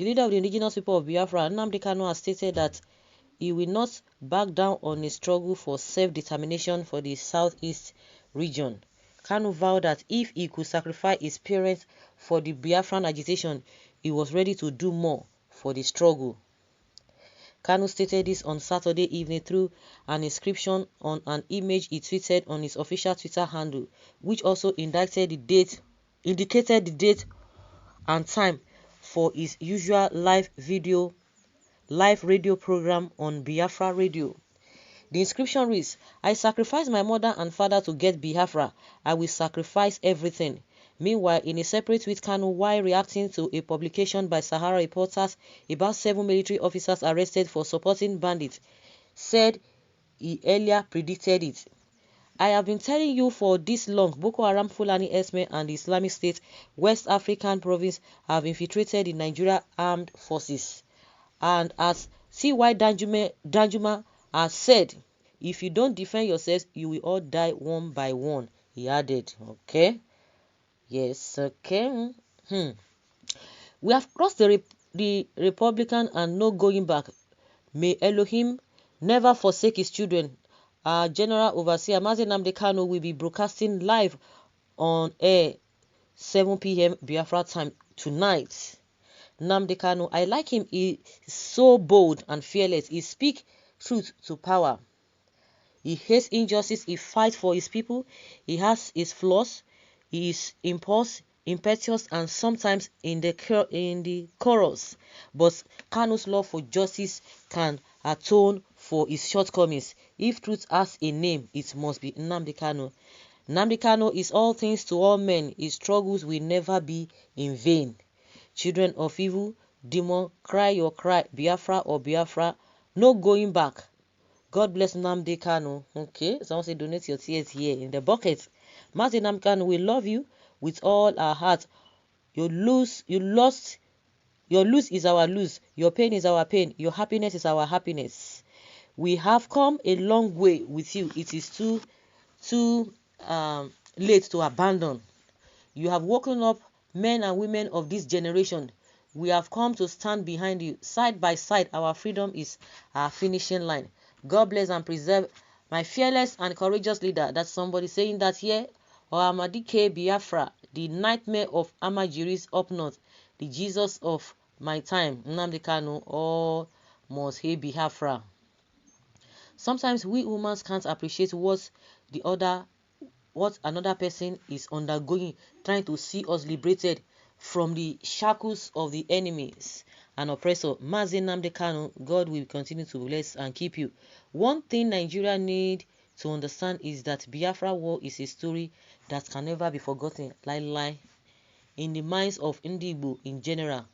leader of the indigenous people of Biafra, Nnamdi Kanu, has stated that he will not back down on his struggle for self-determination for the southeast region. Kanu vowed that if he could sacrifice his parents for the Biafran agitation, he was ready to do more for the struggle. Kanu stated this on Saturday evening through an inscription on an image he tweeted on his official Twitter handle, which also indicated the date and time for his usual live radio program on Biafra Radio. The inscription reads, "I sacrificed my mother and father to get Biafra. I will sacrifice everything." Meanwhile, in a separate tweet, Kanu, while reacting to a publication by Sahara reporters about 7 military officers arrested for supporting bandits, said he earlier predicted it. "I have been telling you for this long, Boko Haram, Fulani Herdsmen and the Islamic State West African province have infiltrated the Nigeria armed forces. And as C.Y. Danjuma has said, if you don't defend yourselves, you will all die one by one," he added. Okay. Yes, okay. "We have crossed the Republican and no going back. May Elohim never forsake his children." Our General Overseer, Nnamdi Kanu, will be broadcasting live on air 7 p.m. Biafra time tonight. Nnamdi Kanu, I like him. He is so bold and fearless. He speaks truth to power. He hates injustice. He fights for his people. He has his flaws. He is impetuous, and sometimes in the chorus. But Kanu's love for justice can atone for his shortcomings. If truth has a name, it must be Nnamdi Kanu. Nnamdi Kanu is all things to all men. His struggles will never be in vain. Children of evil, demon, cry your cry, Biafra or Biafra, no going back. God bless Nnamdi Kanu. Okay, someone say donate your tears here in the bucket. Mazi Nnamdi Kanu, we love you with all our heart. Your lose is our lose. Your pain is our pain. Your happiness is our happiness. We have come a long way with you. It is too late to abandon. You have woken up men and women of this generation. We have come to stand behind you. Side by side, our freedom is our finishing line. God bless and preserve my fearless and courageous leader." That's somebody saying that here. Or Amadike Biafra, the nightmare of Amajiris up north, the Jesus of my time, Nnamdi Kanu, or must he Biafra. Sometimes we humans can't appreciate what another person is undergoing, trying to see us liberated from the shackles of the enemies and oppressor. Mazi Nnamdi Kanu, God will continue to bless and keep you. One thing Nigeria need to understand is that Biafra war is a story that can never be forgotten, in the minds of Ndigbo in general.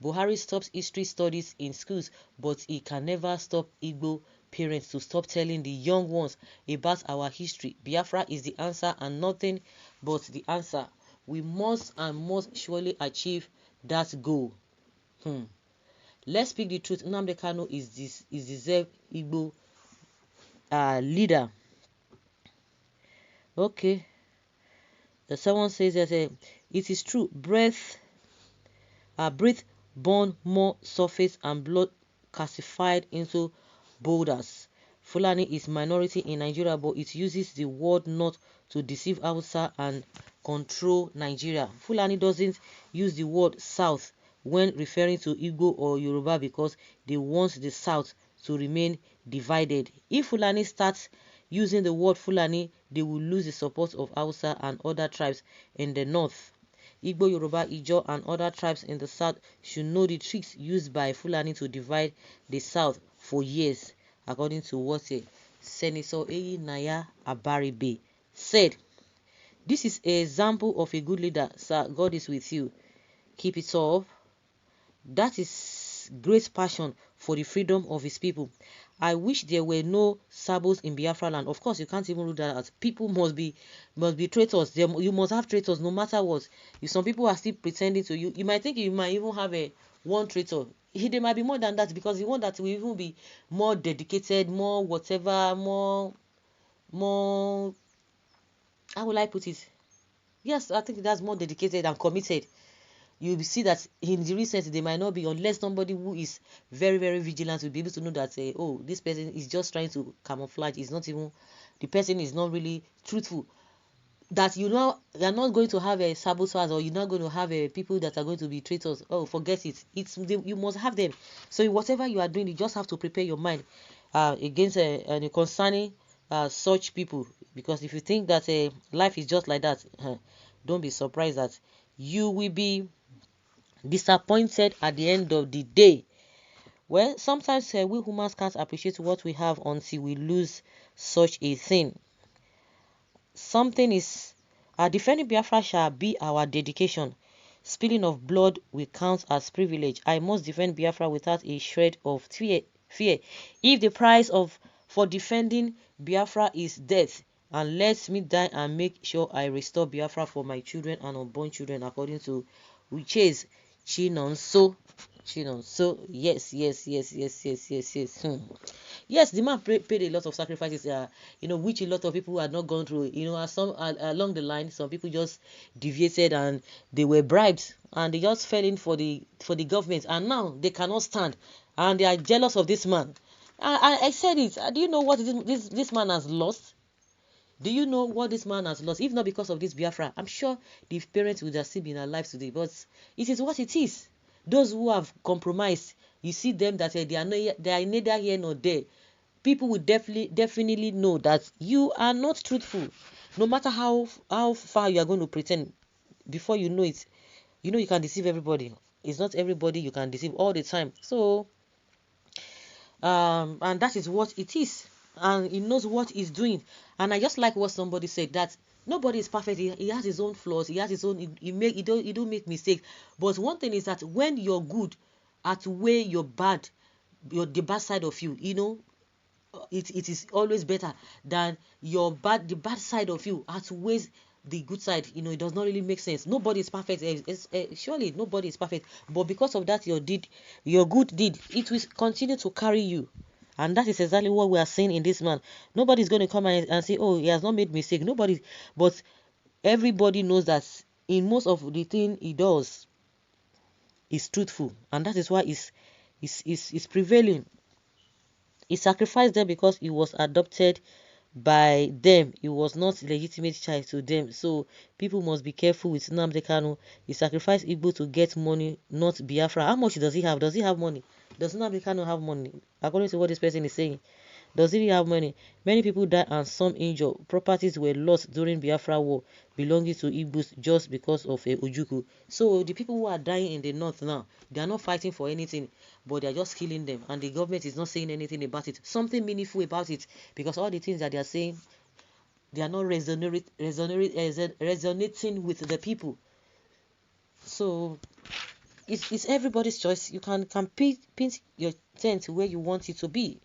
Buhari stops history studies in schools, but he can never stop Igbo parents to stop telling the young ones about our history. Biafra is the answer and nothing but the answer. We must surely achieve that goal. Let's speak the truth. Nnamdi Kanu is deserved Igbo leader. Okay. Someone says that it is true. Breath born more surface and blood calcified into boulders. Fulani is minority in Nigeria, but it uses the word not to deceive Hausa and control Nigeria. Fulani doesn't use the word South when referring to Igbo or Yoruba because they want the South to remain divided. If Fulani starts using the word Fulani, they will lose the support of Hausa and other tribes in the north. Igbo, Yoruba, Ijaw, and other tribes in the south should know the tricks used by Fulani to divide the south for years, according to what Senator Eyi Naya Abaribe said. This is an example of a good leader. Sir, God is with you. Keep it up. That is great passion for the freedom of his people. I wish there were no sabos in Biafra land. Of course, you can't even do that. As people must be traitors. You must have traitors no matter what. If some people are still pretending to you, you might think you might even have one traitor. There might be more than that, because the one that will even be more dedicated, more whatever, more. How will I put it? Yes, I think that's more dedicated and committed. you see that in the recent they might not be, unless somebody who is very, very vigilant will be able to know that oh, this person is just trying to camouflage. It's not even, the person is not really truthful. That you're not going to have a saboteurs, or you're not going to have people that are going to be traitors. Oh, forget it. You must have them. So whatever you are doing, you just have to prepare your mind against concerning such people. Because if you think that life is just like that, don't be surprised that you will be disappointed at the end of the day. Well, sometimes we humans can't appreciate what we have until we lose such a thing. Something is defending Biafra shall be our dedication. Spilling of blood will count as privilege. I must defend Biafra without a shred of fear. If the price for defending Biafra is death, and let me die and make sure I restore Biafra for my children and unborn children, according to Uche's Chinonso. Yes, yes, the man paid a lot of sacrifices, which a lot of people had not gone through. Along the line, some people just deviated and they were bribed and they just fell in for the government, and now they cannot stand and they are jealous of this man. I said it. Do you know what this man has lost? Do you know what this man has lost? If not because of this Biafra, I'm sure the parents would have still been alive today. But it is what it is. Those who have compromised, you see them that they are neither here nor there. People will definitely know that you are not truthful. No matter how far you are going to pretend, before you know it, you can deceive everybody. It's not everybody you can deceive all the time. So, and that is what it is. And he knows what he's doing. And I just like what somebody said, that nobody is perfect. He has his own flaws. He has his own. He don't make mistakes. But one thing is that when you're good, outweigh your bad, the bad side of you. It is always better than the bad side of you outweighs the good side. It does not really make sense. Nobody is perfect. Surely nobody is perfect. But because of that, your good deed, it will continue to carry you. And that is exactly what we are saying in this man. Nobody's going to come and say, oh, he has not made mistake. Nobody, but everybody knows that in most of the thing he does is truthful, and that is why is prevailing. He sacrificed them because he was adopted by them. He was not legitimate child to them. So people must be careful with Nnamdi Kanu. He sacrificed Igbo to get money, not Biafra. How much does he have? Does he have money? Does Nnamdi Kanu have money? According to what this person is saying. Does he have money? Many people died and some injured. Properties were lost during Biafra war belonging to Igbos just because of a Ojuku. So the people who are dying in the north now, they are not fighting for anything, but they are just killing them, and the government is not saying anything about it, something meaningful about it, because all the things that they are saying, they are not resonating with the people. So it's everybody's choice. You can paint your tent where you want it to be.